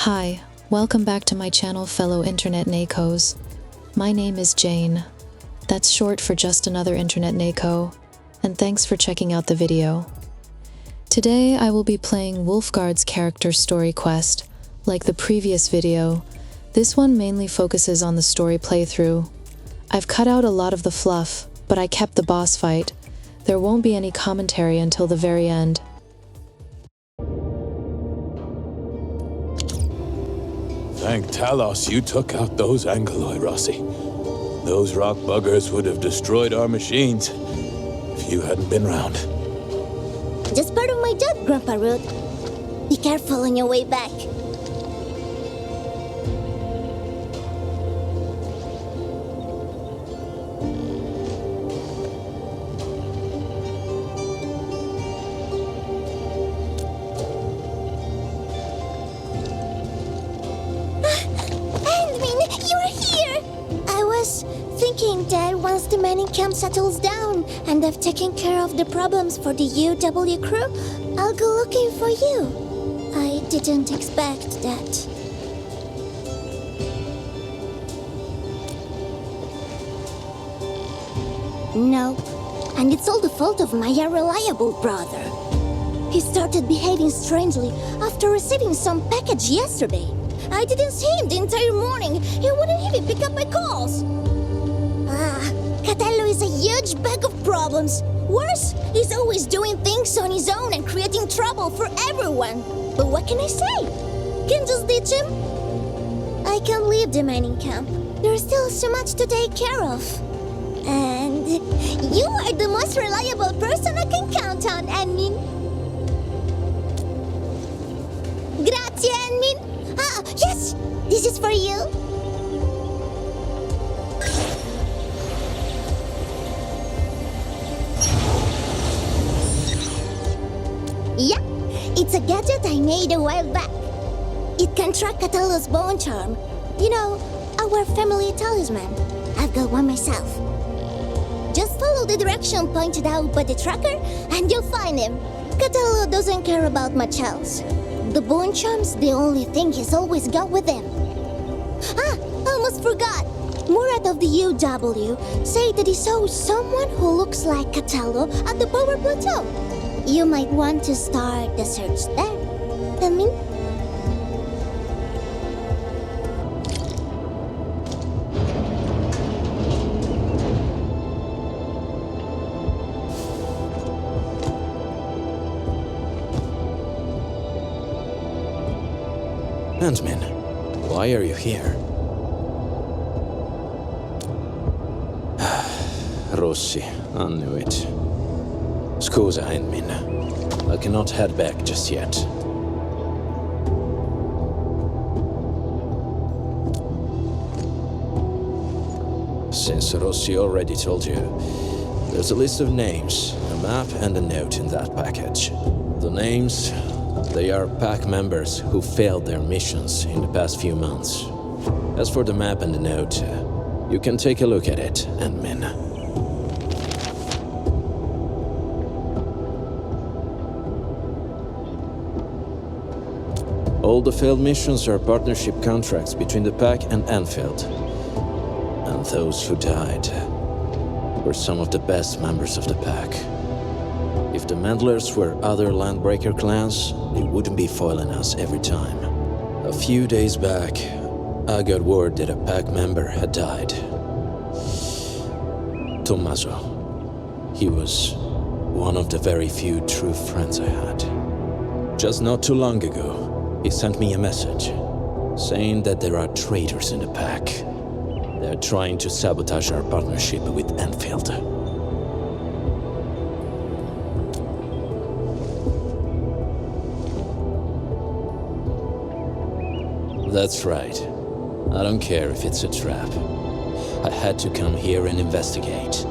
Hi, welcome back to my channel, fellow internet Nakos. My name is Jane. That's short for just another internet Nako, and thanks for checking out the video. Today I will be playing Wulfgard's character story quest. Like the previous video, this one mainly focuses on the story playthrough. I've cut out a lot of the fluff, but I kept the boss fight. There won't be any commentary until the very end. Thank Talos you took out those Angeloi, Rossi. Those rock buggers would have destroyed our machines if you hadn't been round. Just part of my job, Grandpa Root. Be careful on your way back. That once the mining camp settles down and I've taken care of the problems for the UW crew, I'll go looking for you. I didn't expect that. No, and it's all the fault of my unreliable brother. He started behaving strangely after receiving some package yesterday. I didn't see him the entire morning. He wouldn't even pick up my calls. Catello is a huge bag of problems. Worse, he's always doing things on his own and creating trouble for everyone. But what can I say? Can just ditch him? I can't leave the mining camp. There's still so much to take care of. And you are the most reliable person I can count on, Enmin. Grazie, Enmin. Ah, yes! This is for you. Yeah, it's a gadget I made a while back. It can track Catello's bone charm. You know, our family talisman. I've got one myself. Just follow the direction pointed out by the tracker and you'll find him. Catello doesn't care about much else. The bone charm's the only thing he's always got with him. Ah, almost forgot. Murat of the UW said that he saw someone who looks like Catello at the power plateau. You might want to start the search there. Come in. Handman, why are you here? Rossi, I knew it. Scusa, Handman. I cannot head back just yet. Since Rossi already told you, there's a list of names, a map and a note in that package. The names, they are pack members who failed their missions in the past few months. As for the map and the note, you can take a look at it, Handman. All the failed missions are partnership contracts between the Pack and Endfield. And those who died were some of the best members of the Pack. If the Meddlers were other Landbreaker clans, they wouldn't be foiling us every time. A few days back, I got word that a Pack member had died. Tommaso. He was one of the very few true friends I had. Just not too long ago, he sent me a message, saying that there are traitors in the Pack. They're trying to sabotage our partnership with Endfield. That's right. I don't care if it's a trap. I had to come here and investigate.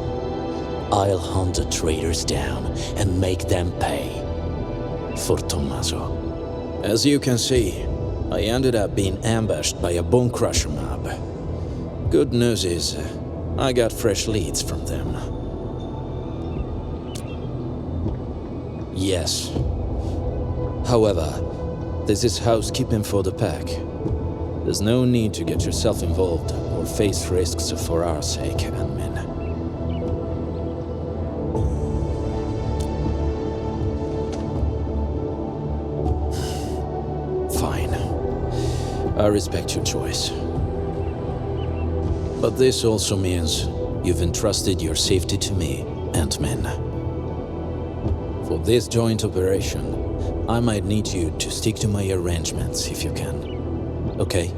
I'll hunt the traitors down and make them pay. For Tommaso. As you can see, I ended up being ambushed by a bone crusher mob. Good news is, I got fresh leads from them. Yes. However, This is housekeeping for the pack. There's no need to get yourself involved or face risks for our sake, admin. Fine. I respect your choice. But this also means you've entrusted your safety to me, Ant-Man. For this joint operation, I might need you to stick to my arrangements if you can. Okay?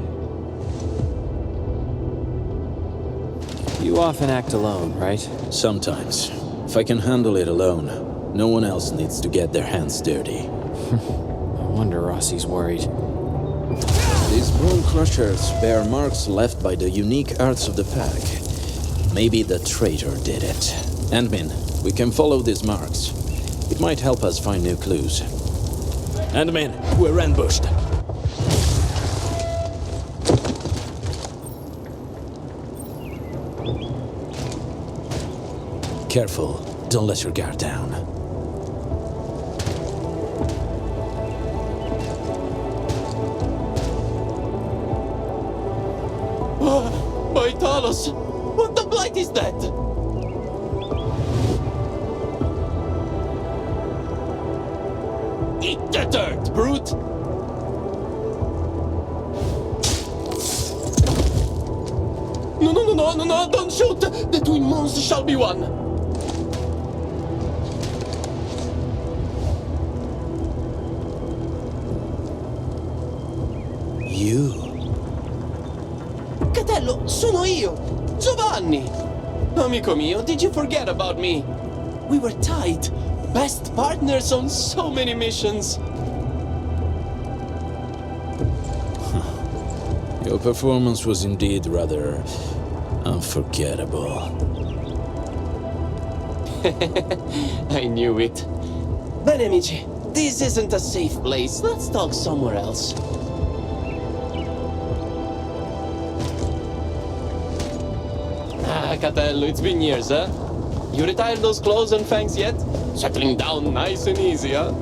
You often act alone, right? Sometimes. If I can handle it alone, no one else needs to get their hands dirty. No wonder Rossi's worried. These bone crushers bear marks left by the unique arts of the pack. Maybe the traitor did it. Ant-Man, we can follow these marks. It might help us find new clues. Ant-Man, we're ambushed. Careful, don't let your guard down. My Talos! What the blight is that? Eat the dirt, brute! No, don't shoot! The twin monsters shall be one! You? Catello, sono io! Giovanni! Amico mio, did you forget about me? We were tight. Best partners on so many missions. Your performance was indeed rather unforgettable. I knew it. Bene, amici, this isn't a safe place. Let's talk somewhere else. Catello, it's been years, huh? You retired those claws and fangs yet? Settling down nice and easy, huh?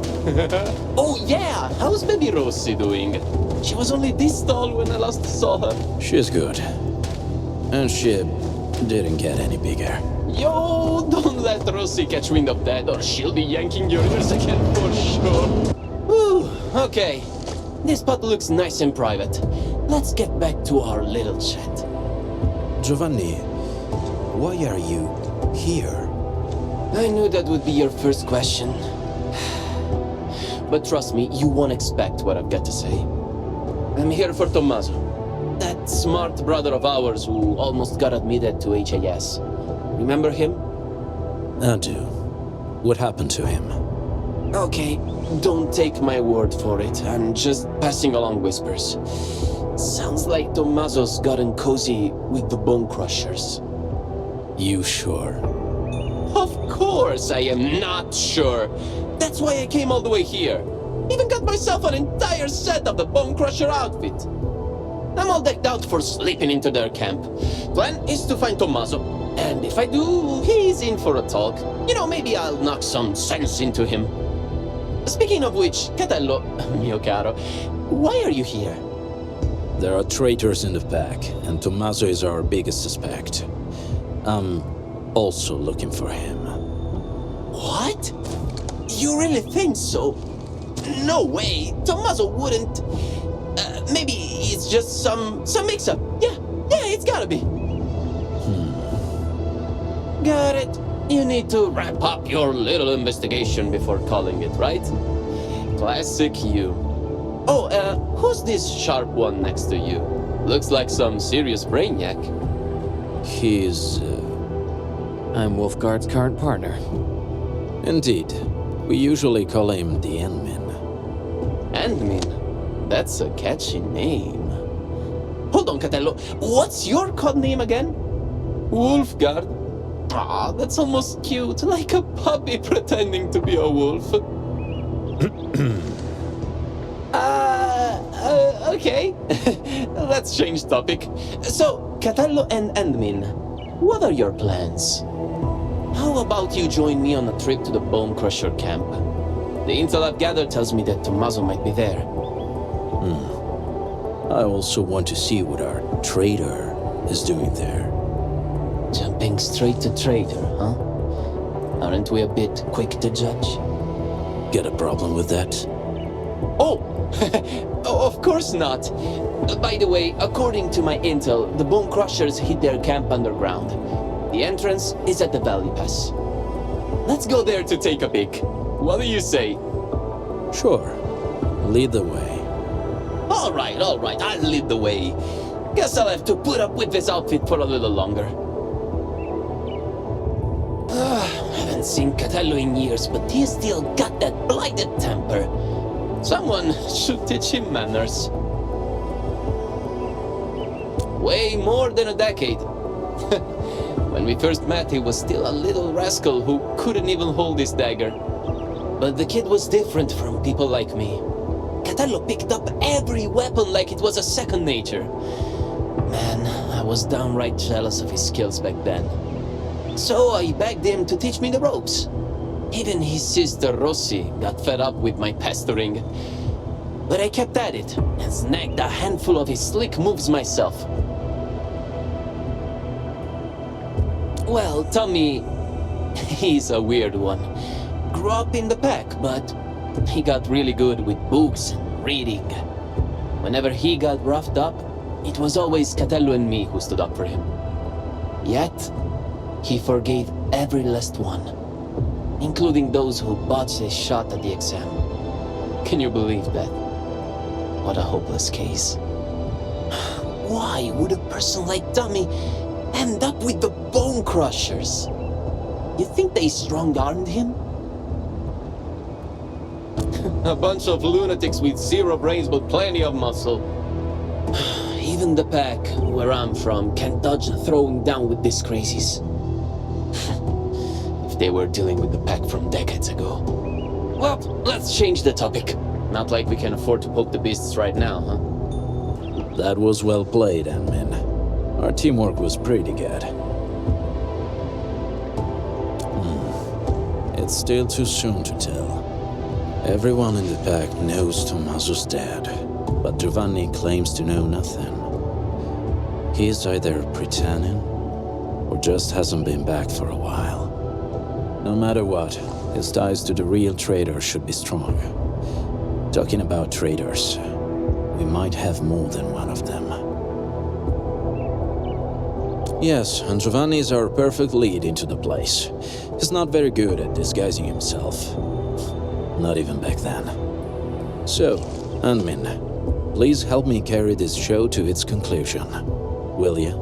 Oh yeah, how's baby Rossi doing? She was only this tall when I last saw her. She's good. And she didn't get any bigger. Yo, don't let Rossi catch wind of that or she'll be yanking your ears again for sure. Whew, okay. This spot looks nice and private. Let's get back to our little chat. Giovanni, why are you here? I knew that would be your first question. But trust me, you won't expect what I've got to say. I'm here for Tommaso. That smart brother of ours who almost got admitted to HAS. Remember him? I do. What happened to him? Okay, don't take my word for it. I'm just passing along whispers. Sounds like Tommaso's gotten cozy with the Bone Crushers. You sure? Of course I am not sure. That's why I came all the way here. Even got myself an entire set of the Bone Crusher outfit. I'm all decked out for slipping into their camp. Plan is to find Tommaso. And if I do, he's in for a talk. You know, maybe I'll knock some sense into him. Speaking of which, Catello, mio caro, why are you here? There are traitors in the pack, and Tommaso is our biggest suspect. I'm also looking for him. What? You really think so? No way. Tommaso wouldn't. Maybe it's just some mix-up. Yeah, it's gotta be. Got it. You need to wrap up your little investigation before calling it, right? Classic you. Oh, who's this sharp one next to you? Looks like some serious brainiac. He's... I'm Wulfgard's current partner. Indeed. We usually call him the Endman. Endmin? That's a catchy name. Hold on, Catello. What's your code name again? Wulfgard? Ah, that's almost cute, like a puppy pretending to be a wolf. Okay. Let's change topic. So, Catello and Endmin, what are your plans? How about you join me on a trip to the Bone Crusher camp? The intel I've gathered tells me that Tommaso might be there. I also want to see what our traitor is doing there. Jumping straight to traitor, huh? Aren't we a bit quick to judge? Get a problem with that? Oh! Oh, of course not. By the way, according to my intel, the Bone Crushers hid their camp underground. The entrance is at the Valley Pass. Let's go there to take a peek. What do you say? Sure. Lead the way. All right, I'll lead the way. Guess I'll have to put up with this outfit for a little longer. Haven't seen Catello in years, but he's still got that blighted temper. Someone should teach him manners. Way more than a decade. When we first met, he was still a little rascal who couldn't even hold his dagger. But the kid was different from people like me. Catello picked up every weapon like it was a second nature. Man, I was downright jealous of his skills back then. So I begged him to teach me the ropes. Even his sister Rossi got fed up with my pestering. But I kept at it and snagged a handful of his slick moves myself. Well, Tommy, he's a weird one. Grew up in the pack, but he got really good with books and reading. Whenever he got roughed up, it was always Catello and me who stood up for him. Yet, he forgave every last one, including those who botched a shot at the exam. Can you believe that? What a hopeless case. Why would a person like Tommy end up with the Bone Crushers? You think they strong-armed him? A bunch of lunatics with zero brains but plenty of muscle. Even the pack, where I'm from, can't dodge throwing down with these crazies. If they were dealing with the pack from decades ago. Well, let's change the topic. Not like we can afford to poke the beasts right now, huh? That was well played, Anmin. Our teamwork was pretty good. It's still too soon to tell. Everyone in the pack knows Tommaso's dead, but Giovanni claims to know nothing. He's either pretending, or just hasn't been back for a while. No matter what, his ties to the real traitor should be strong. Talking about traitors, we might have more than one of them. Yes, and Giovanni is our perfect lead into the place. He's not very good at disguising himself. Not even back then. So, Anmin, please help me carry this show to its conclusion. Will you?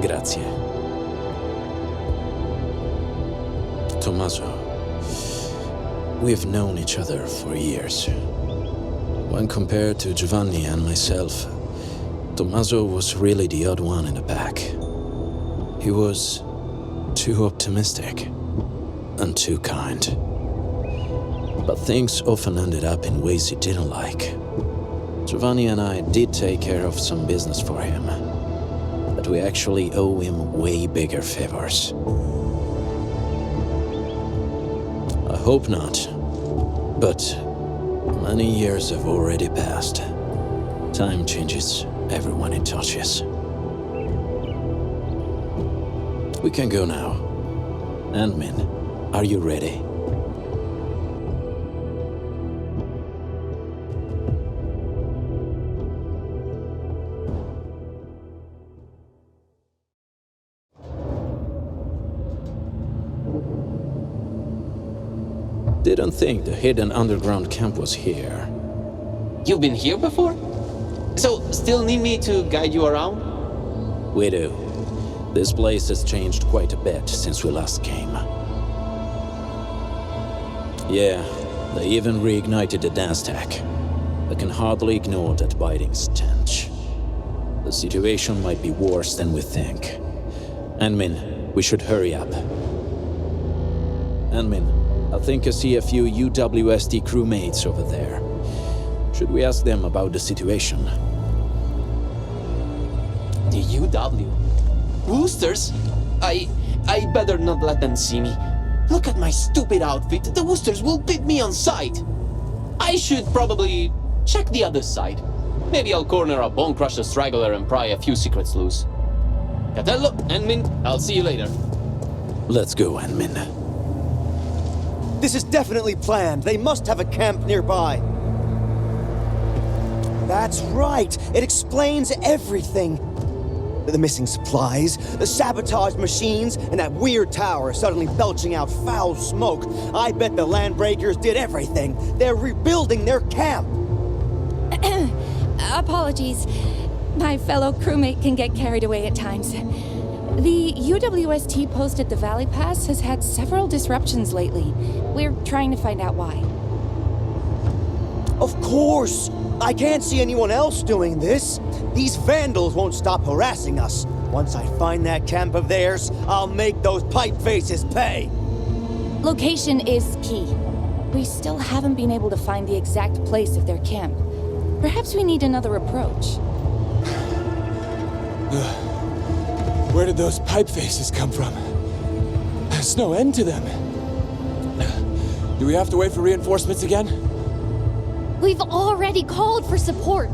Grazie. Tommaso, we've known each other for years. When compared to Giovanni and myself, Tommaso was really the odd one in the pack. He was too optimistic and too kind. But things often ended up in ways he didn't like. Giovanni and I did take care of some business for him, but we actually owe him way bigger favors. I hope not, but many years have already passed. Time changes everyone it touches. We can go now. Anmin, are you ready? Didn't think the hidden underground camp was here. You've been here before? So, still need me to guide you around? We do. This place has changed quite a bit since we last came. Yeah, they even reignited the dance tech. I can hardly ignore that biting stench. The situation might be worse than we think. Anmin, we should hurry up. Anmin, I think I see a few UWST crewmates over there. Should we ask them about the situation? The UW? Boosters? I better not let them see me. Look at my stupid outfit. The Woosters will beat me on sight. I should probably check the other side. Maybe I'll corner a Bone Crusher straggler and pry a few secrets loose. Catello, Enmin, I'll see you later. Let's go, Enmin. This is definitely planned. They must have a camp nearby. That's right. It explains everything. The missing supplies, the sabotaged machines, and that weird tower suddenly belching out foul smoke. I bet the Landbreakers did everything. They're rebuilding their camp. Apologies. My fellow crewmate can get carried away at times. The UWST post at the Valley Pass has had several disruptions lately. We're trying to find out why. Of course! I can't see anyone else doing this. These vandals won't stop harassing us. Once I find that camp of theirs, I'll make those pipe faces pay. Location is key. We still haven't been able to find the exact place of their camp. Perhaps we need another approach. Where did those pipe faces come from? There's no end to them. Do we have to wait for reinforcements again? We've already called for support.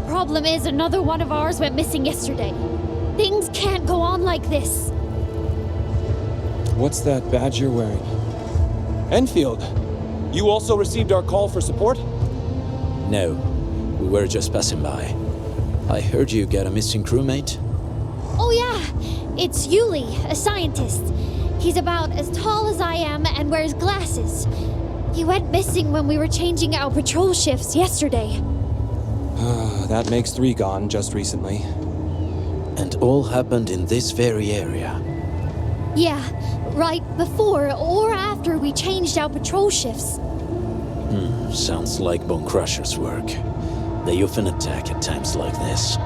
Problem is, another one of ours went missing yesterday. Things can't go on like this. What's that badge you're wearing? Enfield, you also received our call for support? No, we were just passing by. I heard you got a missing crewmate? Oh yeah, it's Yuli, a scientist. He's about as tall as I am and wears glasses. He went missing when we were changing our patrol shifts yesterday. That makes 3 gone just recently. And all happened in this very area. Yeah, right before or after we changed our patrol shifts. Sounds like Bone Crusher's work. They often attack at times like this.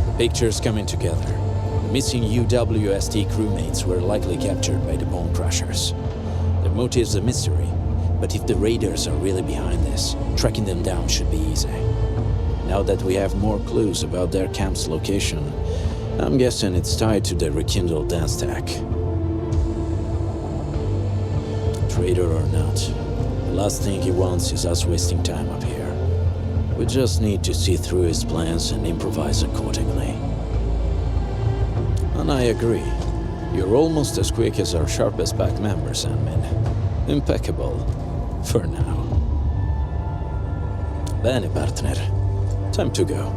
The picture's coming together. The missing UWST crewmates were likely captured by the Bone Crushers. Their motive's a mystery, but if the raiders are really behind this, tracking them down should be easy. Now that we have more clues about their camp's location, I'm guessing it's tied to the rekindled dance tech. Traitor or not, the last thing he wants is us wasting time up here. We just need to see through his plans and improvise accordingly. And I agree. You're almost as quick as our sharpest back member, Sandman. Impeccable. For now. Bene, partner. Time to go.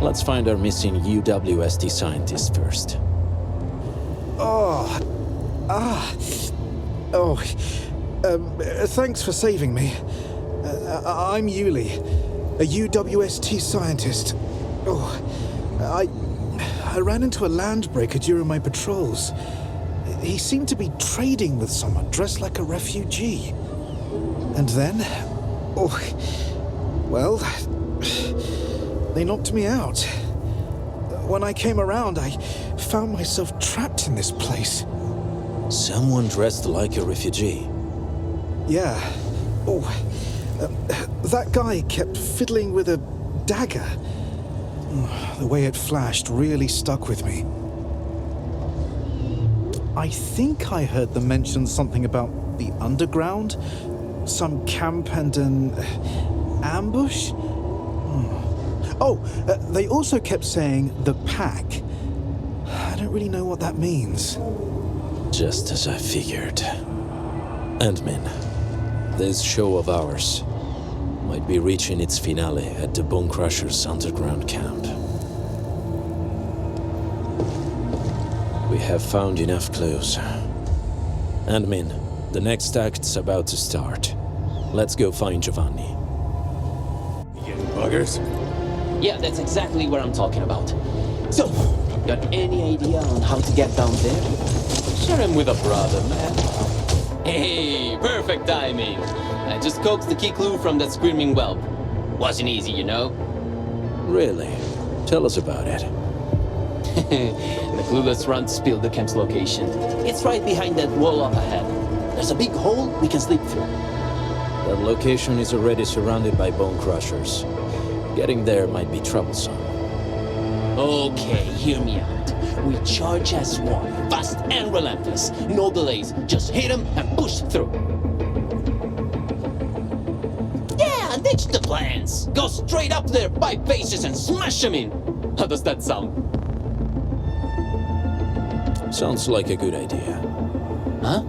Let's find our missing UWST scientist first. Thanks for saving me. I'm Yuli, a UWST scientist. I ran into a landbreaker during my patrols. He seemed to be trading with someone dressed like a refugee. And then, they knocked me out. When I came around, I found myself trapped in this place. Someone dressed like a refugee? Yeah. That guy kept fiddling with a dagger. The way it flashed really stuck with me. I think I heard them mention something about the underground, some camp and an ambush. They also kept saying the pack. I don't really know what that means. Just as I figured. Endmin, this show of ours might be reaching its finale at the Bone Crusher's underground camp. We have found enough clues. Endmin, the next act's about to start. Let's go find Giovanni. Getting buggers? Yeah, that's exactly what I'm talking about. So, got any idea on how to get down there? Share him with a brother, man. Hey, perfect timing. I just coaxed the key clue from that screaming whelp. Wasn't easy, you know? Really? Tell us about it. The clueless runt spilled the camp's location. It's right behind that wall up ahead. There's a big hole we can slip through. That location is already surrounded by Bone Crushers. Getting there might be troublesome. Okay, hear me out. We charge as one, fast and relentless. No delays, just hit them and push through. Yeah, ditch the plans. Go straight up their pipe faces and smash them in. How does that sound? Sounds like a good idea. Huh?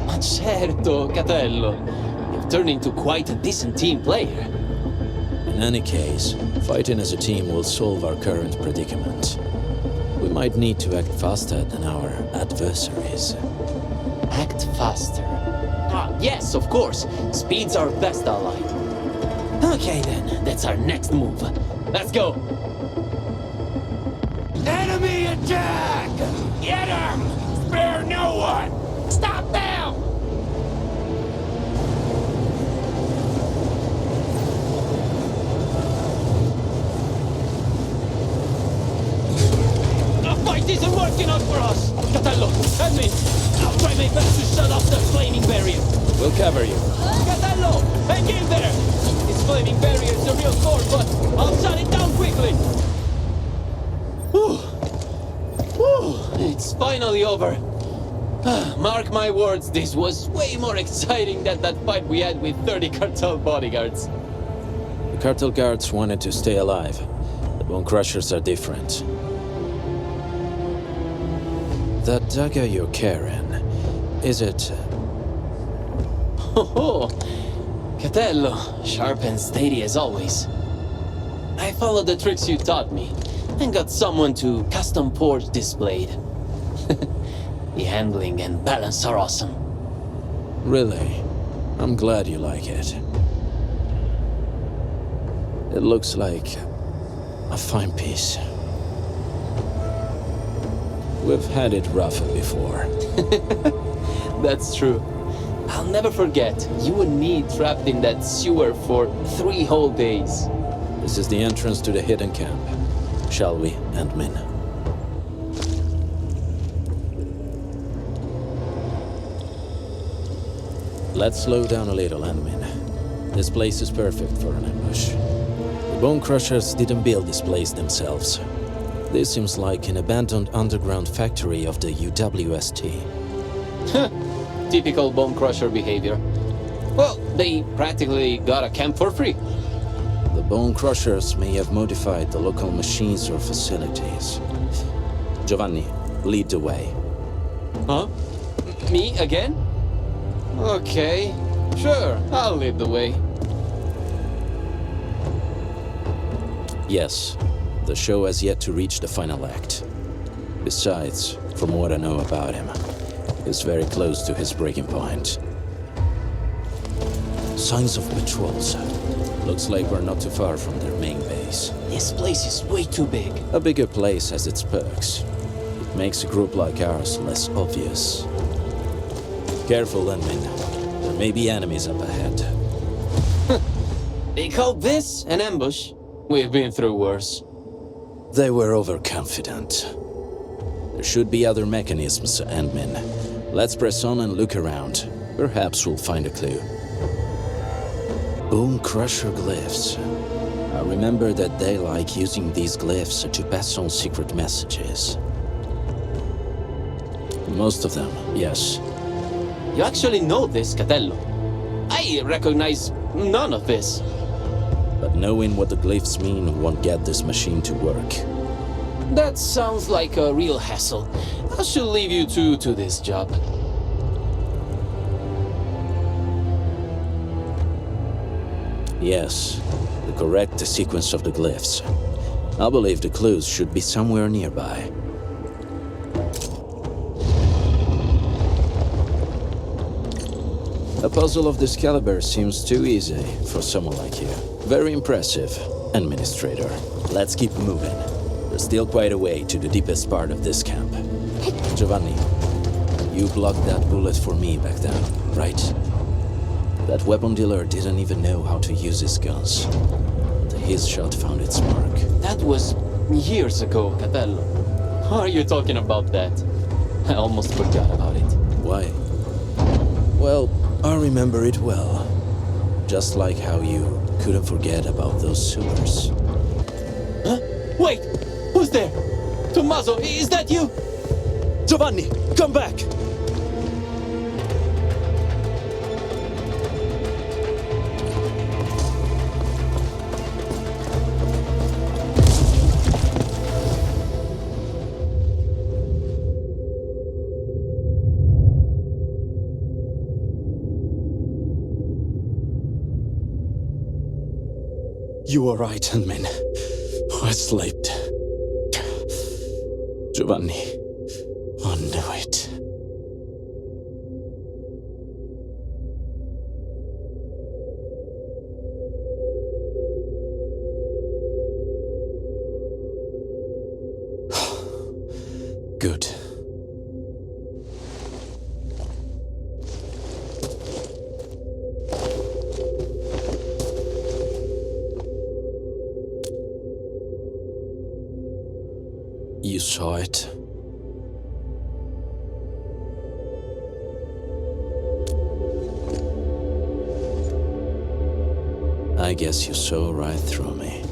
Ma certo, Catello. You've turned into quite a decent team player. In any case, fighting as a team will solve our current predicament. We might need to act faster than our adversaries. Act faster. Ah, yes, of course. Speed's our best ally. Okay then, that's our next move. Let's go. Enemy attack! Get him! Spare no one! Stop them! The fight isn't working out for us! Catello, admin, I'll try my best to shut off the flaming barrier. We'll cover you. Catello, hang in there! This flaming barrier is a real sword, but I'll shut it down quickly. Whew. Whew. It's finally over. Mark my words, this was way more exciting than that fight we had with 30 cartel bodyguards. The cartel guards wanted to stay alive. The Bone Crushers are different. That dagger you're carrying, is it... Oh, Catello, sharp and steady as always. I followed the tricks you taught me, and got someone to custom forge this blade. The handling and balance are awesome. Really? I'm glad you like it. It looks like a fine piece. We've had it rougher before. That's true. I'll never forget, you and me trapped in that sewer for 3 whole days. This is the entrance to the hidden camp. Shall we, Endmin? Let's slow down a little, Endmin. This place is perfect for an ambush. The Bone Crushers didn't build this place themselves. This seems like an abandoned underground factory of the UWST. Typical Bone Crusher behavior. Well, they practically got a camp for free. The Bone Crushers may have modified the local machines or facilities. Giovanni, lead the way. Huh? Me again? Okay, sure, I'll lead the way. Yes, the show has yet to reach the final act. Besides, from what I know about him, he's very close to his breaking point. Signs of patrols. Looks like we're not too far from their main base. This place is way too big. A bigger place has its perks. It makes a group like ours less obvious. Careful, Endmin. There may be enemies up ahead. They call this an ambush? We've been through worse. They were overconfident. There should be other mechanisms, Endmin. Let's press on and look around. Perhaps we'll find a clue. Bone Crusher glyphs. I remember that they like using these glyphs to pass on secret messages. Most of them, yes. You actually know this, Catello. I recognize none of this. But knowing what the glyphs mean won't get this machine to work. That sounds like a real hassle. I should leave you two to this job. Yes, the correct sequence of the glyphs. I believe the clues should be somewhere nearby. A puzzle of this caliber seems too easy for someone like you. Very impressive, Administrator. Let's keep moving. There's still quite a way to the deepest part of this camp. Giovanni, you blocked that bullet for me back then, right? That weapon dealer didn't even know how to use his guns. His shot found its mark. That was years ago, Catello. How are you talking about that? I almost forgot about it. Why? Well, I remember it well. Just like how you couldn't forget about those sewers. Huh? Wait! Who's there? Tommaso, is that you? Giovanni, come back! You were right, Henmin. I slept. Giovanni, I knew it. Good. You saw it. I guess you saw right through me.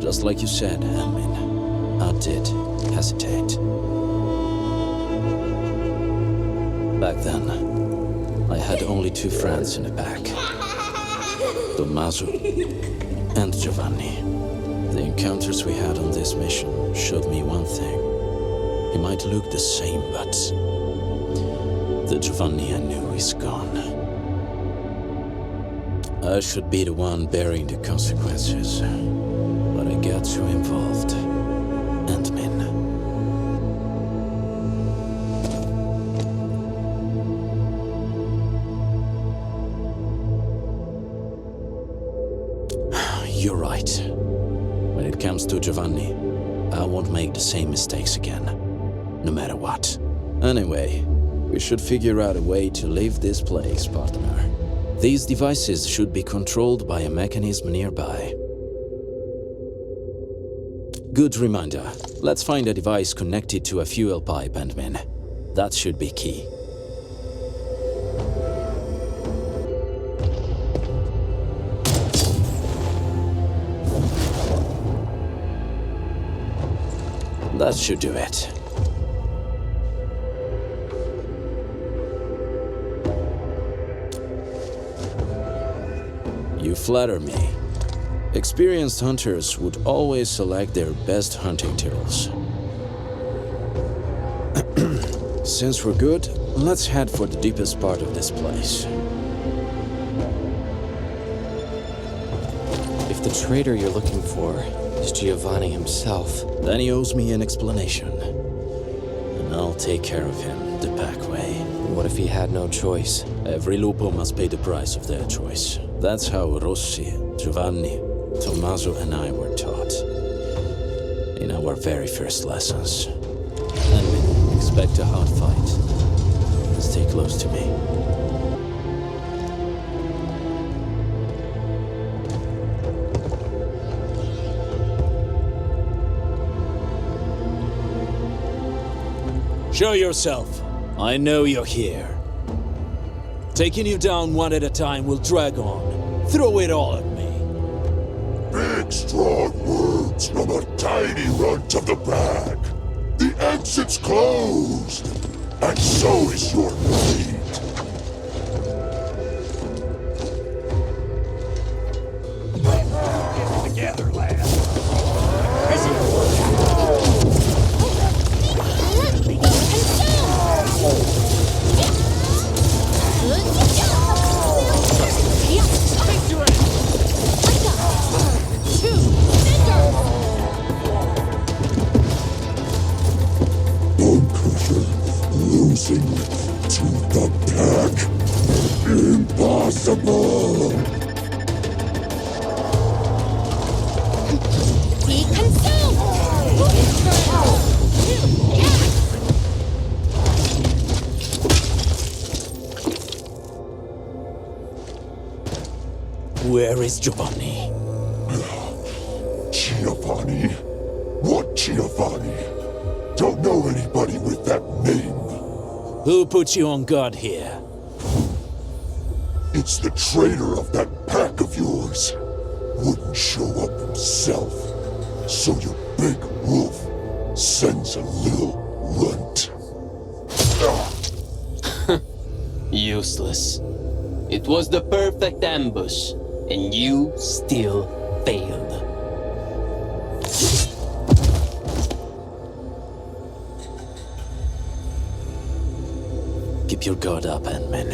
Just like you said, Henmin, I did hesitate. Back then, I had only two friends in the back. Tommaso and Giovanni. The encounters we had on this mission showed me one thing. He might look the same, but the Giovanni I knew is gone. I should be the one bearing the consequences, but I got too involved. Endmin. You're right. When it comes to Giovanni, I won't make the same mistakes again, no matter what. Anyway, we should figure out a way to leave this place, partner. These devices should be controlled by a mechanism nearby. Good reminder. Let's find a device connected to a fuel pipe, Endmin. That should be key. That should do it. You flatter me. Experienced hunters would always select their best hunting tools. Since we're good, let's head for the deepest part of this place. If the traitor you're looking for is Giovanni himself, then he owes me an explanation. And I'll take care of him the back way. What if he had no choice? Every lupo must pay the price of their choice. That's how Rossi, Giovanni, Tommaso and I were taught. In our very first lessons. And expect a hard fight. Stay close to me. Show yourself. I know you're here. Taking you down one at a time will drag on. Throw it all at me. Big, strong words from a tiny runt of the pack. The exit's closed, and so is your fate. Get together, lad. Losing to the pack. Impossible! Be consumed! Where is Giovanni? Giovanni? What Giovanni? Don't know anybody with that name. Who put you on guard here? It's the traitor of that pack of yours. Wouldn't show up himself. So your big wolf sends a little runt. Useless. It was the perfect ambush, and you still failed. Keep your guard up, Ant-Man.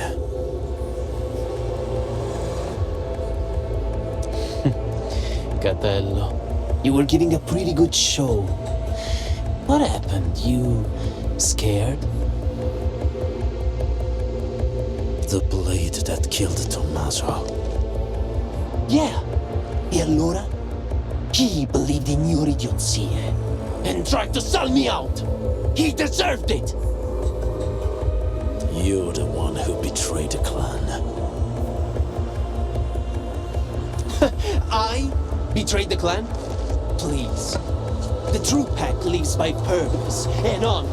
Catello, you were giving a pretty good show. What happened? You scared? The blade that killed Tommaso. Yeah. E allora? He believed in your idiocy and tried to sell me out. He deserved it. You're the one who betrayed the clan. I betrayed the clan? Please. The true pack lives by purpose and honor.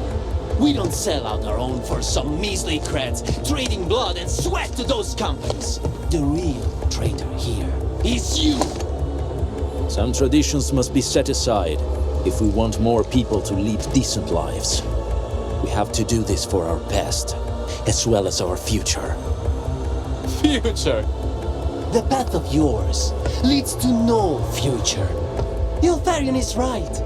We don't sell out our own for some measly creds, trading blood and sweat to those companies. The real traitor here is you. Some traditions must be set aside if we want more people to lead decent lives. We have to do this for our past, as well as our future. Future? The path of yours leads to no future. The Alfarian is right.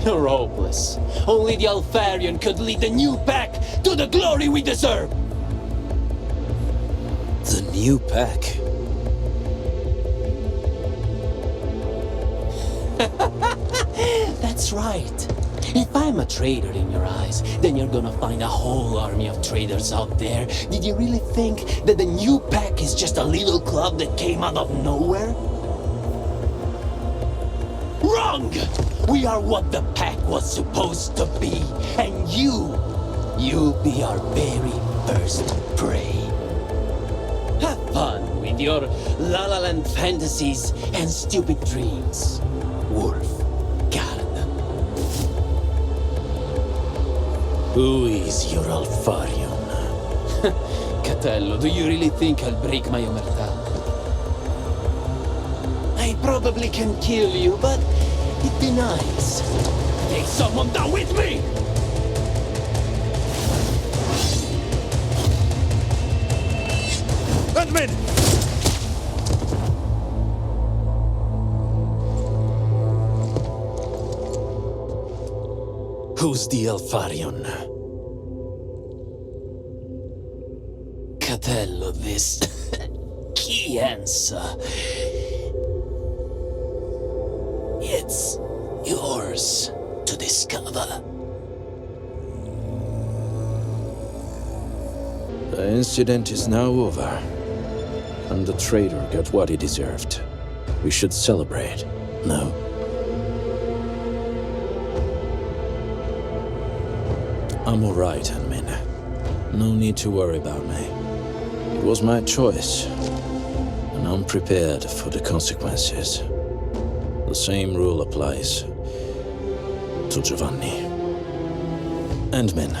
You're hopeless. Only the Alfarian could lead the new pack to the glory we deserve. The new pack? That's right. If I'm a traitor in your eyes, then you're gonna find a whole army of traitors out there. Did you really think that the new pack is just a little club that came out of nowhere? Wrong! We are what the pack was supposed to be, and you'll be our very first prey. Have fun with your La La Land fantasies and stupid dreams, Wulfgard. Who is your Alfarian? Catello, do you really think I'll break my omertà? I probably can kill you, but it'd be nice. Take someone down with me! Admin! Who's the Alfarian? Catello, this key answer. It's yours to discover. The incident is now over, and the traitor got what he deserved. We should celebrate, no? I'm alright, Ant-Man. No need to worry about me. It was my choice, and I'm prepared for the consequences. The same rule applies to Giovanni. Ant-Man,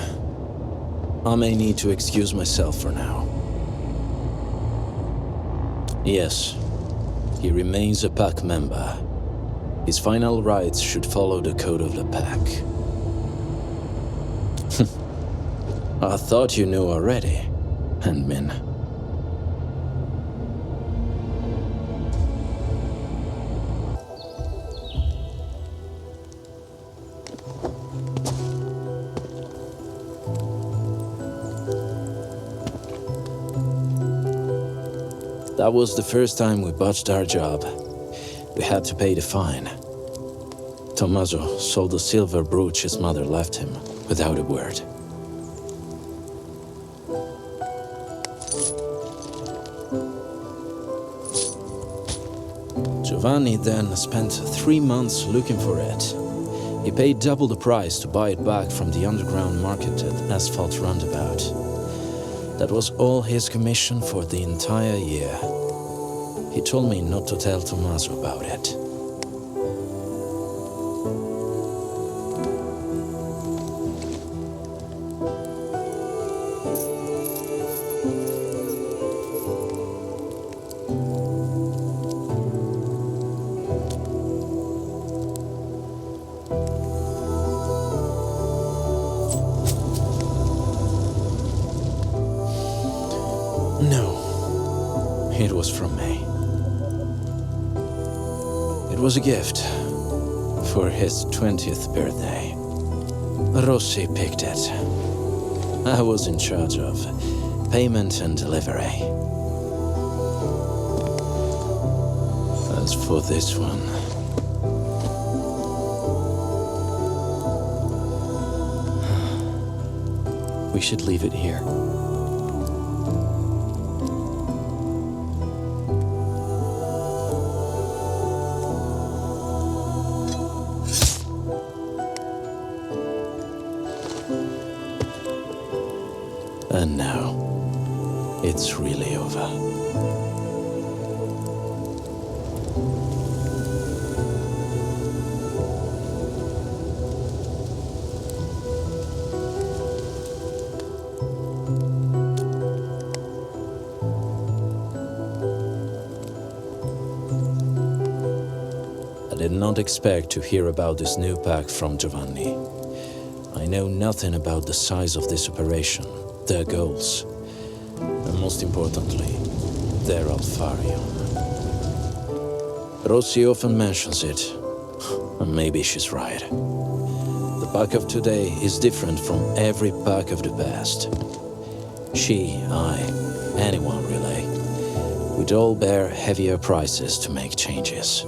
I may need to excuse myself for now. Yes, he remains a pack member. His final rites should follow the code of the pack. I thought you knew already, Ant-Man. That was the first time we botched our job. We had to pay the fine. Tommaso sold the silver brooch his mother left him, without a word. Giovanni then spent 3 months looking for it. He paid double the price to buy it back from the underground market at Asphalt Roundabout. That was all his commission for the entire year. He told me not to tell Tommaso about it. No, it was from me. It was a gift for his 20th birthday. Rossi picked it. I was in charge of payment and delivery. As for this one, We should leave it here. and now it's really over. I did not expect to hear about this new pact from Giovanni. I know nothing about the size of this operation, their goals, and most importantly, their Alfarion. Rossi often mentions it, and maybe she's right. The pack of today is different from every pack of the past. She, I, anyone really, would all bear heavier prices to make changes.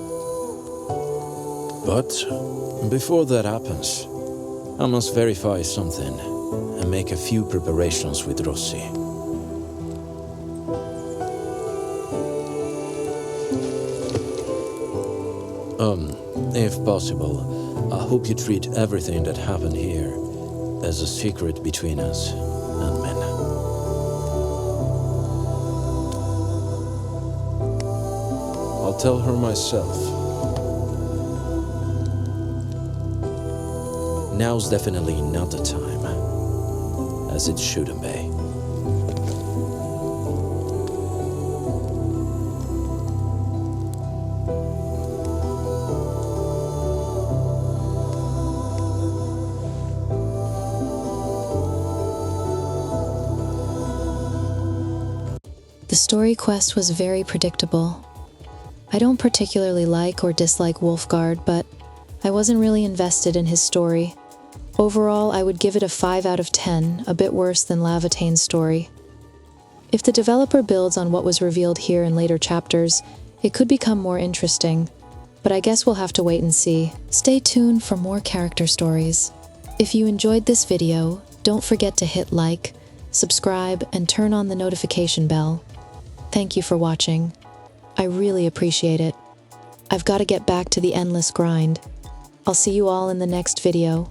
But before that happens, I must verify something and make a few preparations with Rossi. If possible, I hope you treat everything that happened here as a secret between us and men. I'll tell her myself. Now's definitely not the time, as it shouldn't be. The story quest was very predictable. I don't particularly like or dislike Wulfgard, but I wasn't really invested in his story. Overall, I would give it a 5 out of 10, a bit worse than Lavatane's story. If the developer builds on what was revealed here in later chapters, it could become more interesting, but I guess we'll have to wait and see. Stay tuned for more character stories. If you enjoyed this video, don't forget to hit like, subscribe, and turn on the notification bell. Thank you for watching. I really appreciate it. I've got to get back to the endless grind. I'll see you all in the next video.